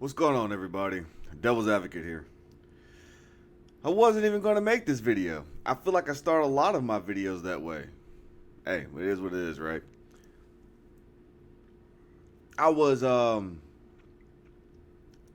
What's going on, everybody? Devil's Advocate here. I wasn't even going to make this video. I feel like I start a lot of my videos that way. Hey, it is what it is, right? I was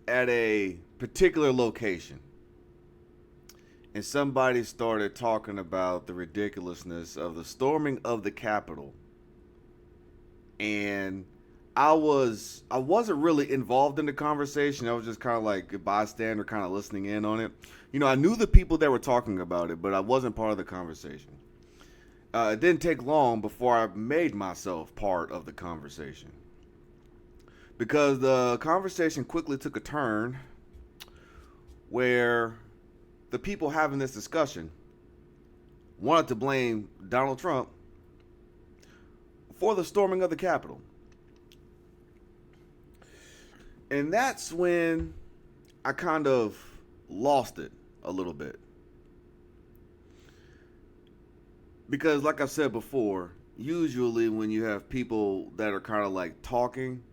at a particular location, and somebody started talking about the ridiculousness of the storming of the Capitol. And I wasn't really involved in the conversation. I was just kind of like a bystander, kind of listening in on it. You know, I knew the people that were talking about it, but I wasn't part of the conversation. It didn't take long before I made myself part of the conversation, because the conversation quickly took a turn where the people having this discussion wanted to blame Donald Trump for the storming of the Capitol. And that's when I kind of lost it a little bit. Because, like I've said before, usually when you have people that are kind of like talking,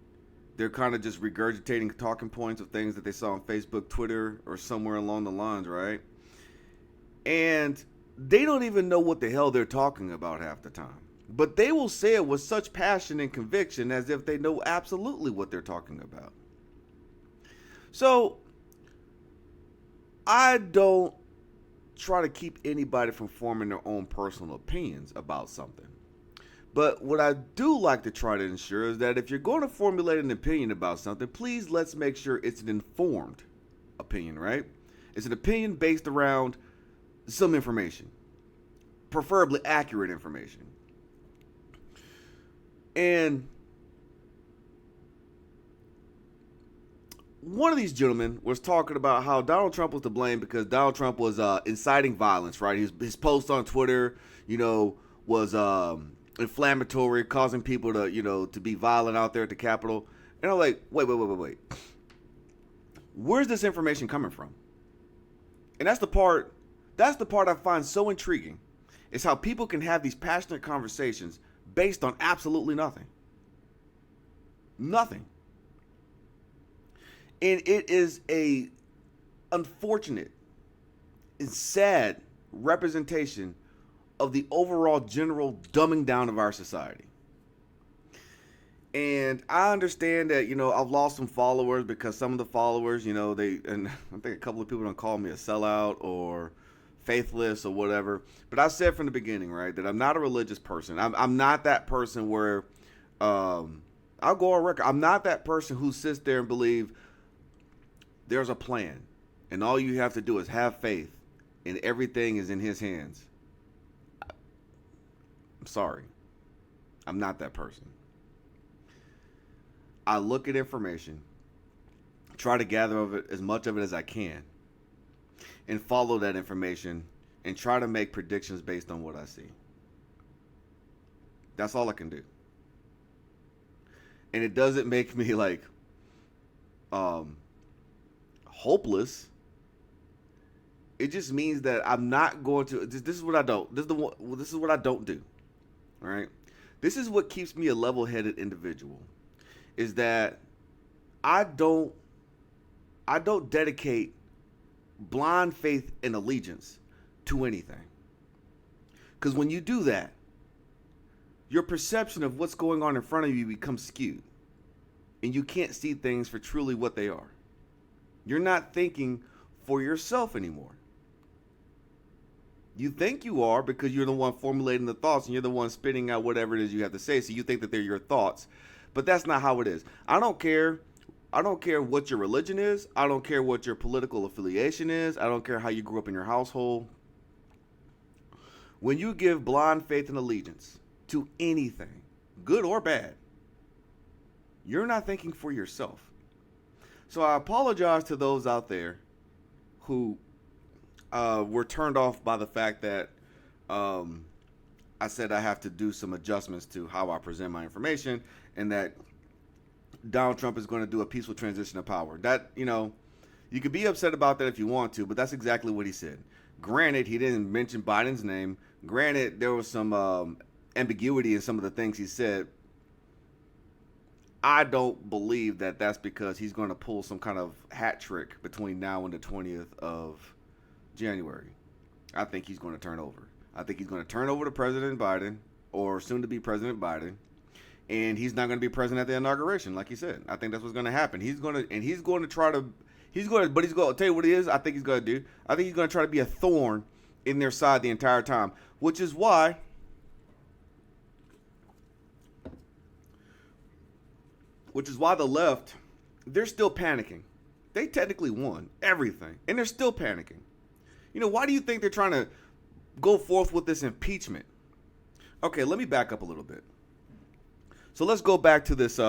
they're kind of just regurgitating talking points of things that they saw on Facebook, Twitter, or somewhere along the lines, right? And they don't even know what the hell they're talking about half the time. But they will say it with such passion and conviction as if they know absolutely what they're talking about. So, I don't try to keep anybody from forming their own personal opinions about something. But what I do like to try to ensure is that if you're going to formulate an opinion about something, please let's make sure it's an informed opinion, right? It's an opinion based around some information, preferably accurate information. And one of these gentlemen was talking about how Donald Trump was to blame because Donald Trump was inciting violence, right? His post on Twitter, was inflammatory, causing people to be violent out there at the Capitol. And I'm like, wait. Where's this information coming from? And that's the part I find so intriguing, is how people can have these passionate conversations based on absolutely nothing. Nothing. And it is a unfortunate and sad representation of the overall general dumbing down of our society. And I understand that, I've lost some followers because some of the followers, and I think a couple of people don't call me a sellout or faithless or whatever. But I said from the beginning, right, that I'm not a religious person. I'm not that person where, I'll go on record, I'm not that person who sits there and believe there's a plan, and all you have to do is have faith, and everything is in his hands. I'm sorry. I'm not that person. I look at information, try to gather of it as much of it as I can, and follow that information, and try to make predictions based on what I see. That's all I can do. And it doesn't make me like, hopeless. It just means that I'm not going to. This is what I don't. This is what I don't do. All right. This is what keeps me a level-headed individual. Is that I don't dedicate blind faith and allegiance to anything. Because when you do that, your perception of what's going on in front of you becomes skewed, and you can't see things for truly what they are. You're not thinking for yourself anymore. You think you are because you're the one formulating the thoughts and you're the one spitting out whatever it is you have to say. So you think that they're your thoughts, but that's not how it is. I don't care what your religion is. I don't care what your political affiliation is. I don't care how you grew up in your household. When you give blind faith and allegiance to anything, good or bad, you're not thinking for yourself. So I apologize to those out there who were turned off by the fact that I said I have to do some adjustments to how I present my information, and that Donald Trump is going to do a peaceful transition of power. That, you could be upset about that if you want to, but that's exactly what he said. Granted, he didn't mention Biden's name. Granted, there was some ambiguity in some of the things he said. I don't believe that that's because he's going to pull some kind of hat trick between now and the 20th of January. I think he's going to turn over. I think he's going to turn over to President Biden, or soon to be President Biden, and he's not going to be president at the inauguration, like he said. I think that's what's going to happen. He's going to try to, but he's going to tell you what it is. I think he's going to do. I think he's going to try to be a thorn in their side the entire time, which is why the left, they're still panicking. They technically won everything, and they're still panicking. You know, why do you think they're trying to go forth with this impeachment? Okay, let me back up a little bit. So let's go back to this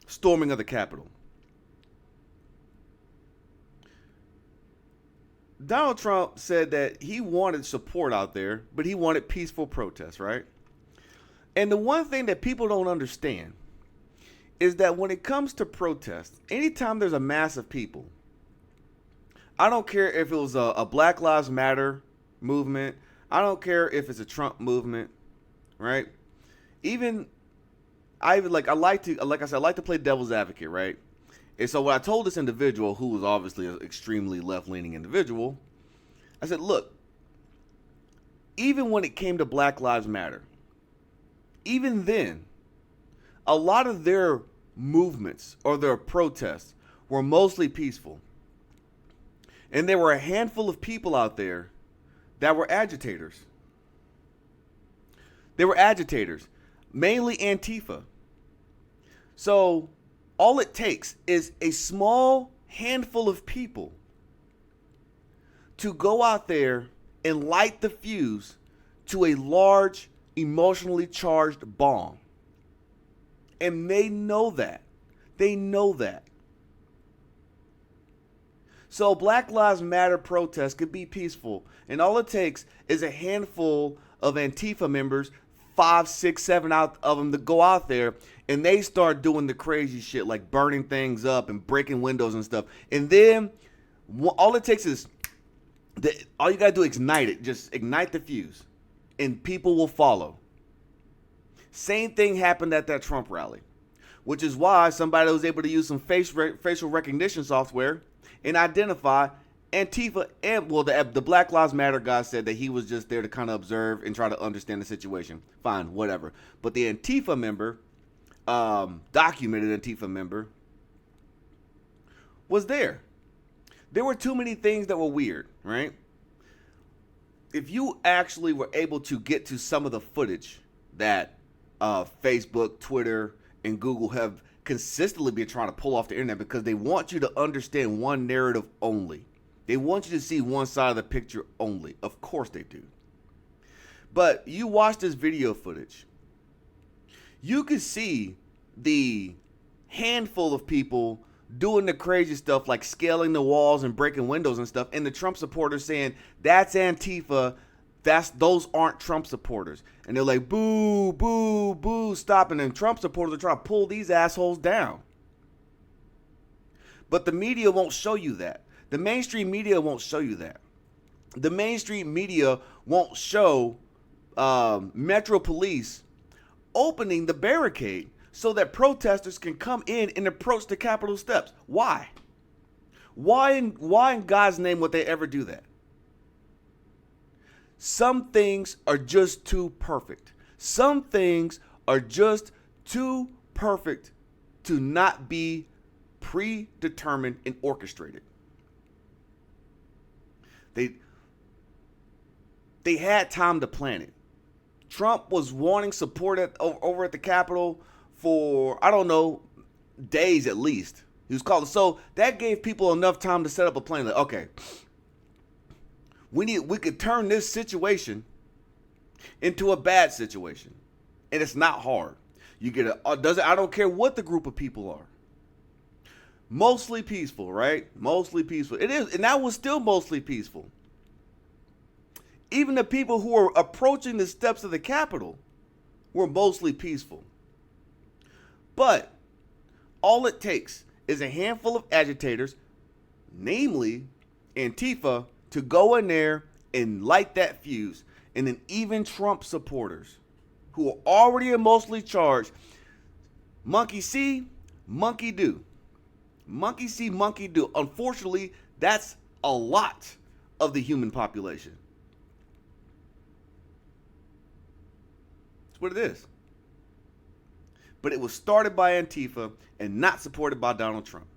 storming of the Capitol. Donald Trump said that he wanted support out there, but he wanted peaceful protests, right? And the one thing that people don't understand is that when it comes to protests, anytime there's a mass of people, I don't care if it was a Black Lives Matter movement, I don't care if it's a Trump movement, right? I like to play devil's advocate, right? And so what I told this individual, who was obviously an extremely left-leaning individual, I said, look, even when it came to Black Lives Matter, even then, a lot of their movements or their protests were mostly peaceful. And there were a handful of people out there that were agitators. They were agitators, mainly Antifa. So all it takes is a small handful of people to go out there and light the fuse to a large, emotionally charged bomb. And they know that. They know that. So Black Lives Matter protests could be peaceful. And all it takes is a handful of Antifa members, 5, 6, 7 out of them, to go out there and they start doing the crazy shit like burning things up and breaking windows and stuff. And then all it takes is, all you got to do is ignite it. Just ignite the fuse and people will follow. Same thing happened at that Trump rally, which is why somebody was able to use some facial recognition software and identify Antifa. And well, the Black Lives Matter guy said that he was just there to kind of observe and try to understand the situation. Fine, whatever. But the Antifa member, documented Antifa member, was there. There were too many things that were weird, right? If you actually were able to get to some of the footage that Facebook, Twitter, and Google have consistently been trying to pull off the internet, because they want you to understand one narrative only. They want you to see one side of the picture only. Of course they do. But you watch this video footage, you can see the handful of people doing the crazy stuff like scaling the walls and breaking windows and stuff, and the Trump supporters saying, that's Antifa, those aren't Trump supporters. And they're like, boo, boo, boo, stop. And then Trump supporters are trying to pull these assholes down. But the media won't show you that. The mainstream media won't show you that. The mainstream media won't show Metro Police opening the barricade so that protesters can come in and approach the Capitol steps. Why? Why in God's name would they ever do that? Some things are just too perfect. Some things are just too perfect to not be predetermined and orchestrated. They had time to plan it. Trump was wanting support over at the Capitol for, I don't know, days at least. He was calling. So that gave people enough time to set up a plan. Like, okay, we could turn this situation into a bad situation. And it's not hard. You get I don't care what the group of people are. Mostly peaceful, right? Mostly peaceful. It is, and that was still mostly peaceful. Even the people who were approaching the steps of the Capitol were mostly peaceful. But all it takes is a handful of agitators, namely Antifa, to go in there and light that fuse. And then even Trump supporters, who are already emotionally charged, Monkey see, monkey do. Monkey see, monkey do. Unfortunately, that's a lot of the human population. That's what it is. But it was started by Antifa and not supported by Donald Trump.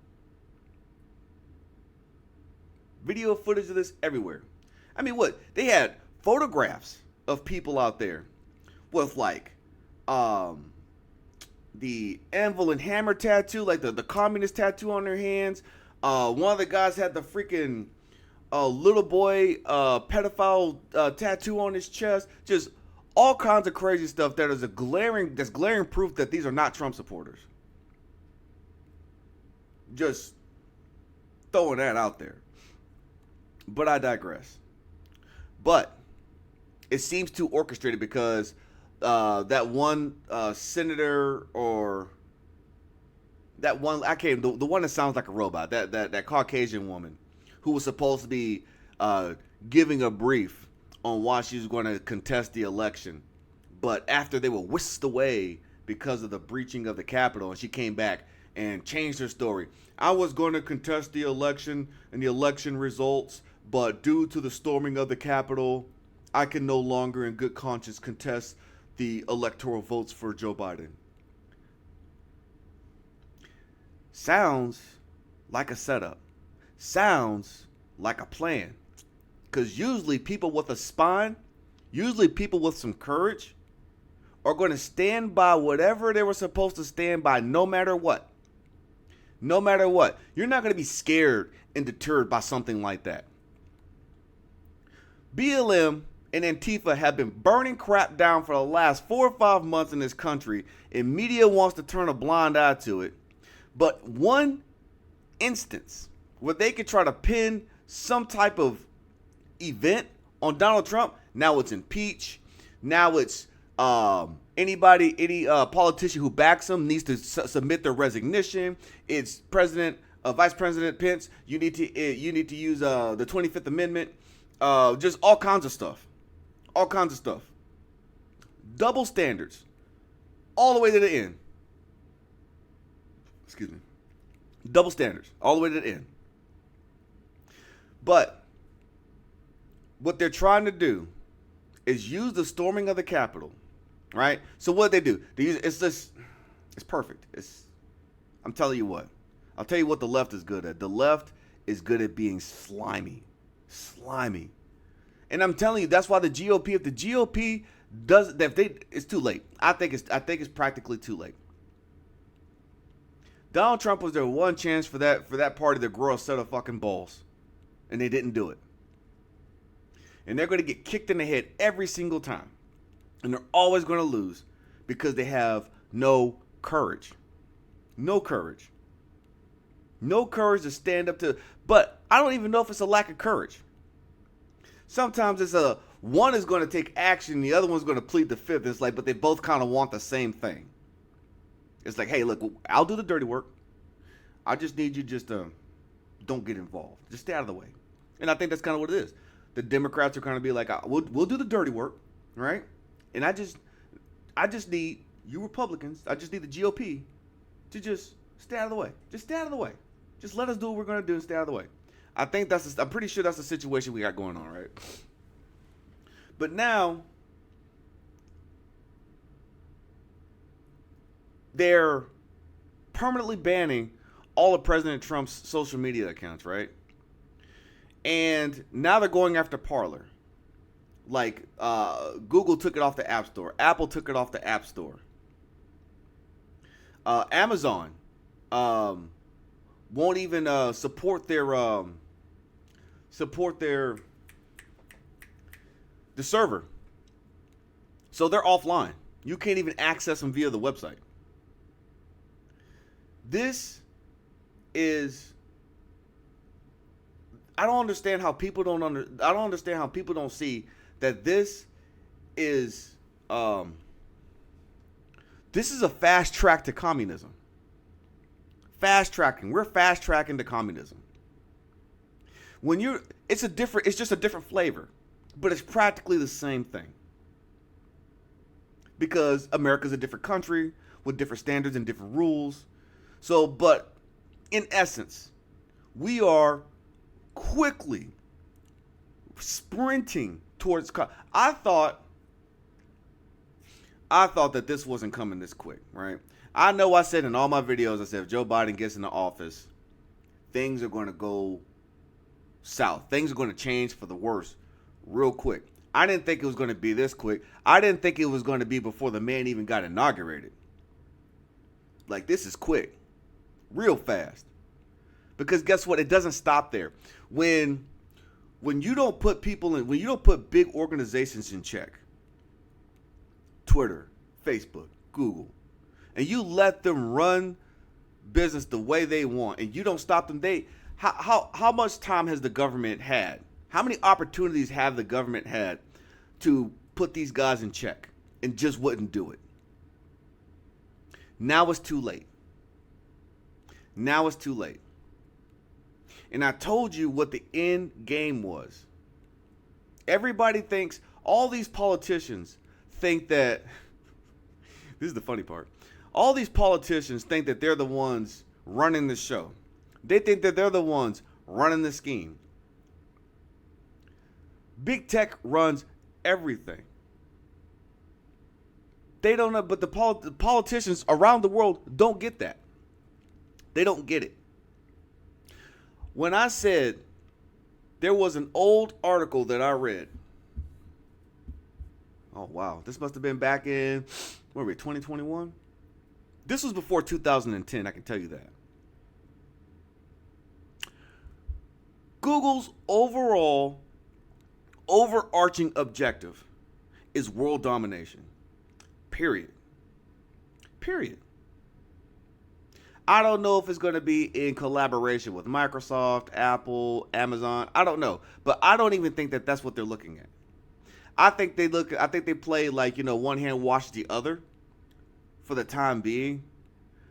Video footage of this everywhere. I mean, what? They had photographs of people out there with like the anvil and hammer tattoo, like the communist tattoo on their hands. One of the guys had the freaking little boy pedophile tattoo on his chest. Just all kinds of crazy stuff that is glaring proof that these are not Trump supporters. Just throwing that out there. But I digress. But it seems too orchestrated because that one senator or that one the one that sounds like a robot, that Caucasian woman who was supposed to be giving a brief on why she was going to contest the election, but after they were whisked away because of the breaching of the Capitol, and she came back and changed her story. I was going to contest the election and the election results, but due to the storming of the Capitol, I can no longer in good conscience contest the electoral votes for Joe Biden. Sounds like a setup. Sounds like a plan. Because usually people with a spine, usually people with some courage, are going to stand by whatever they were supposed to stand by no matter what. No matter what. You're not going to be scared and deterred by something like that. BLM and Antifa have been burning crap down for the last 4 or 5 months in this country, and media wants to turn a blind eye to it. But one instance where they could try to pin some type of event on Donald Trump, now it's impeach. Now it's any politician who backs him needs to submit their resignation. It's Vice President Pence. You need to use the 25th Amendment. Just all kinds of stuff. All kinds of stuff. Double standards. All the way to the end. Excuse me. Double standards. All the way to the end. But what they're trying to do is use the storming of the Capitol. Right? So what they do? It's perfect. I'm telling you what. I'll tell you what the left is good at. The left is good at being slimy. Slimy. And I'm telling you, that's why the GOP, if the GOP does, it's too late. I think it's practically too late. Donald Trump was their one chance for that party to grow a set of fucking balls. And they didn't do it. And they're going to get kicked in the head every single time. And they're always going to lose because they have no courage. No courage. No courage to stand up to, but I don't even know if it's a lack of courage. Sometimes it's one is going to take action, the other one's going to plead the fifth. It's like, but they both kind of want the same thing. It's like, hey, look, I'll do the dirty work. I just need you don't get involved. Just stay out of the way. And I think that's kind of what it is. The Democrats are kind of be like, we'll do the dirty work, right? And I just need you Republicans, I just need the GOP to just stay out of the way. Just stay out of the way. Just let us do what we're going to do and stay out of the way. I'm pretty sure that's the situation we got going on, right? But now, they're permanently banning all of President Trump's social media accounts, right? And now they're going after Parler. Like, Google took it off the App Store. Apple took it off the App Store. Amazon won't even support the server. So they're offline. You can't even access them via the website. This is, I don't understand how people don't see that this is a fast track to communism. Fast tracking. We're fast tracking to communism. It's just a different flavor, but it's practically the same thing. Because America's a different country. with different standards and different rules. So, but in essence, we are quickly sprinting towards. I thought that this wasn't coming this quick, right? I know I said in all my videos, I said if Joe Biden gets in the office, things are going to go south. Things are going to change for the worse real quick. I didn't think it was going to be this quick. I didn't think it was going to be before the man even got inaugurated. Like, this is quick, real fast. Because guess what? It doesn't stop there. When you don't put people in, when you don't put big organizations in check, Twitter, Facebook, Google, and you let them run business the way they want, and you don't stop them, how much time has the government had? How many opportunities have the government had to put these guys in check and just wouldn't do it? Now it's too late. Now it's too late. And I told you what the end game was. Everybody thinks, all these politicians think that, this is the funny part, all these politicians think that they're the ones running the show. They think that they're the ones running the scheme. Big tech runs everything. They don't know, but the politicians around the world don't get that. They don't get it. When I said there was an old article that I read. Oh, wow. This must have been back in, where were we, 2021? This was before 2010, I can tell you that. Google's overall overarching objective is world domination. Period. Period. I don't know if it's going to be in collaboration with Microsoft, Apple, Amazon. I don't know. But I don't even think that that's what they're looking at. I think they play like, one hand washes the other for the time being.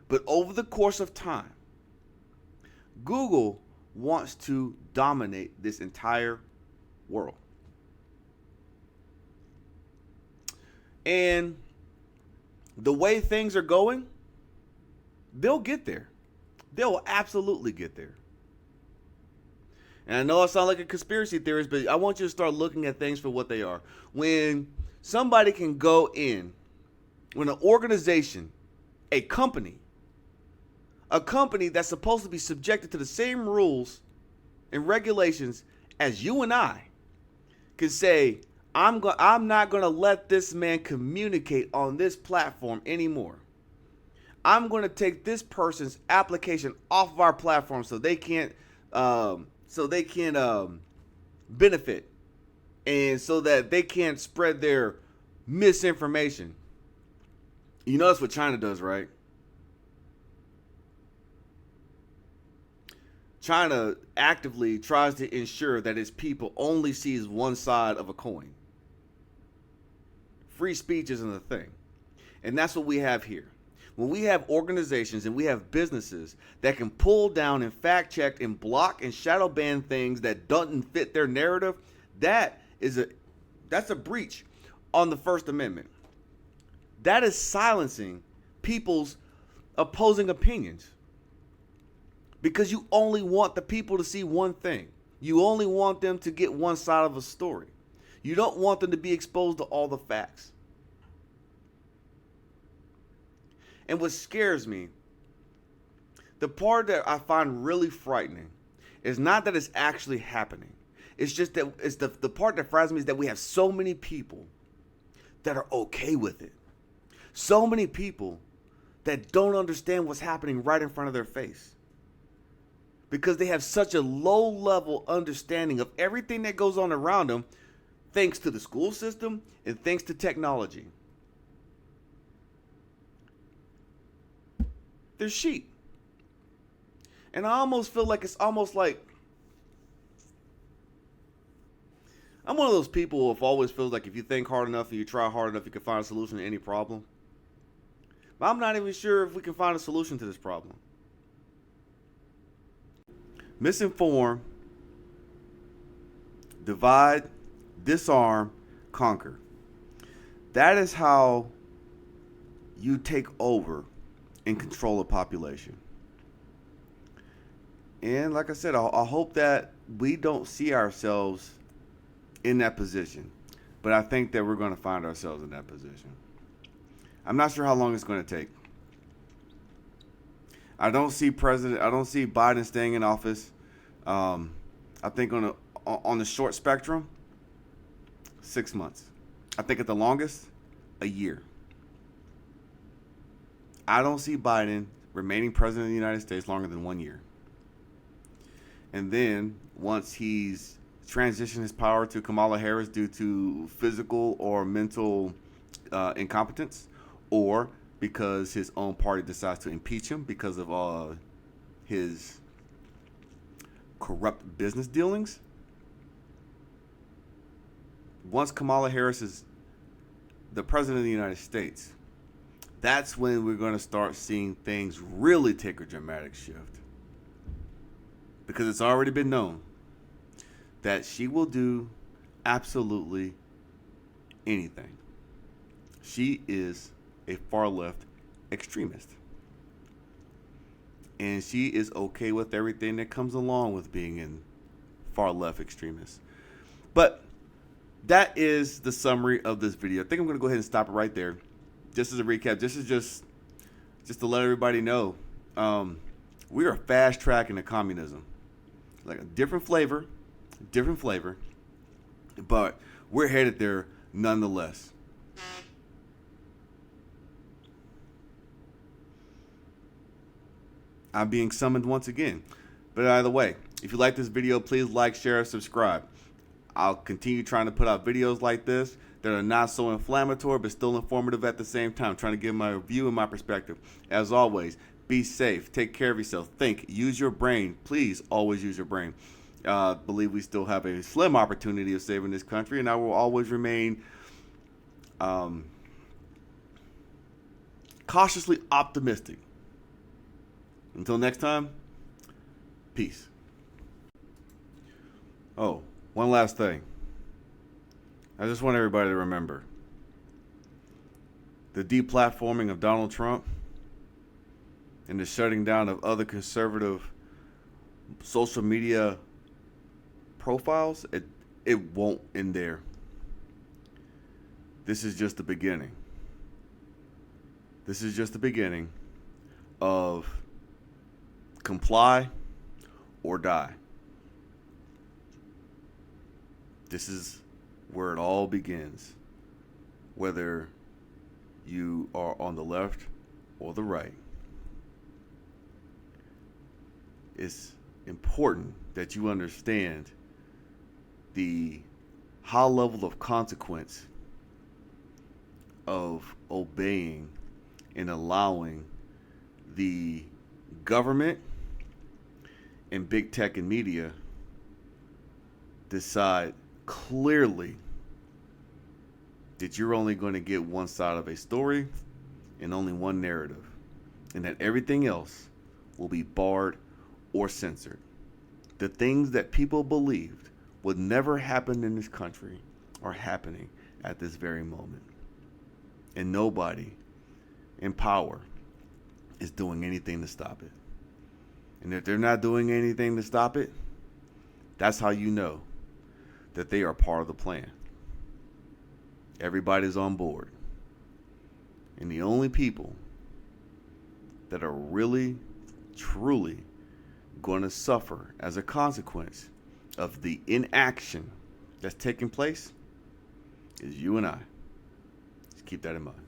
But over the course of time, Google wants to dominate this entire world. And the way things are going, they'll get there. They'll absolutely get there. And I know I sound like a conspiracy theorist, but I want you to start looking at things for what they are. When somebody can go in, when an organization, a company that's supposed to be subjected to the same rules and regulations as you and I, can say, I'm not going to let this man communicate on this platform anymore. I'm going to take this person's application off of our platform so they can't benefit, and so that they can't spread their misinformation. You know that's what China does, right? China actively tries to ensure that its people only sees one side of a coin. Free speech isn't a thing. And that's what we have here. When we have organizations and we have businesses that can pull down and fact check and block and shadow ban things that don't fit their narrative, that's a breach on the First Amendment. That is silencing people's opposing opinions. Because you only want the people to see one thing. You only want them to get one side of a story. You don't want them to be exposed to all the facts. And what scares me, the part that I find really frightening, is not that it's actually happening. It's just that it's the part that frightens me is that we have so many people that are okay with it. So many people that don't understand what's happening right in front of their face. Because they have such a low level understanding of everything that goes on around them, thanks to the school system and thanks to technology. They're sheep. And I almost feel like it's almost like I'm one of those people who always feels like if you think hard enough and you try hard enough, you can find a solution to any problem. But I'm not even sure if we can find a solution to this problem. Misinform, divide, disarm, conquer. That is how you take over and control a population. And like I said, I hope that we don't see ourselves in that position. But I think that we're going to find ourselves in that position. I'm not sure how long it's going to take. I don't see Biden staying in office. I think on the short spectrum, 6 months. I think at the longest, a year. I don't see Biden remaining president of the United States longer than 1 year. And then once he's transitioned his power to Kamala Harris due to physical or mental incompetence, or because his own party decides to impeach him because of his corrupt business dealings. Once Kamala Harris is the president of the United States, that's when we're going to start seeing things really take a dramatic shift. Because it's already been known that she will do absolutely anything. She is a far left extremist. And she is okay with everything that comes along with being in far left extremist. But that is the summary of this video. I think I'm going to go ahead and stop it right there. Just as a recap, this is just to let everybody know, we are fast tracking to communism. Like a different flavor, but we're headed there nonetheless. I'm being summoned once again. But either way, if you like this video, please like, share, subscribe. I'll continue trying to put out videos like this that are not so inflammatory but still informative at the same time, trying to give my view and my perspective. As always, be safe, take care of yourself, think, use your brain. Please always use your brain. Believe we still have a slim opportunity of saving this country, and I will always remain cautiously optimistic. Until next time, peace. Oh, one last thing. I just want everybody to remember the deplatforming of Donald Trump and the shutting down of other conservative social media profiles, it won't end there. This is just the beginning. This is just the beginning of comply or die. This is where it all begins. Whether you are on the left or the right, it's important that you understand the high level of consequence of obeying and allowing the government and big tech and media decide clearly that you're only going to get one side of a story and only one narrative, and that everything else will be barred or censored. The things that people believed would never happen in this country are happening at this very moment. And nobody in power is doing anything to stop it. And if they're not doing anything to stop it, that's how you know that they are part of the plan. Everybody's on board. And the only people that are really, truly going to suffer as a consequence of the inaction that's taking place is you and I. Just keep that in mind.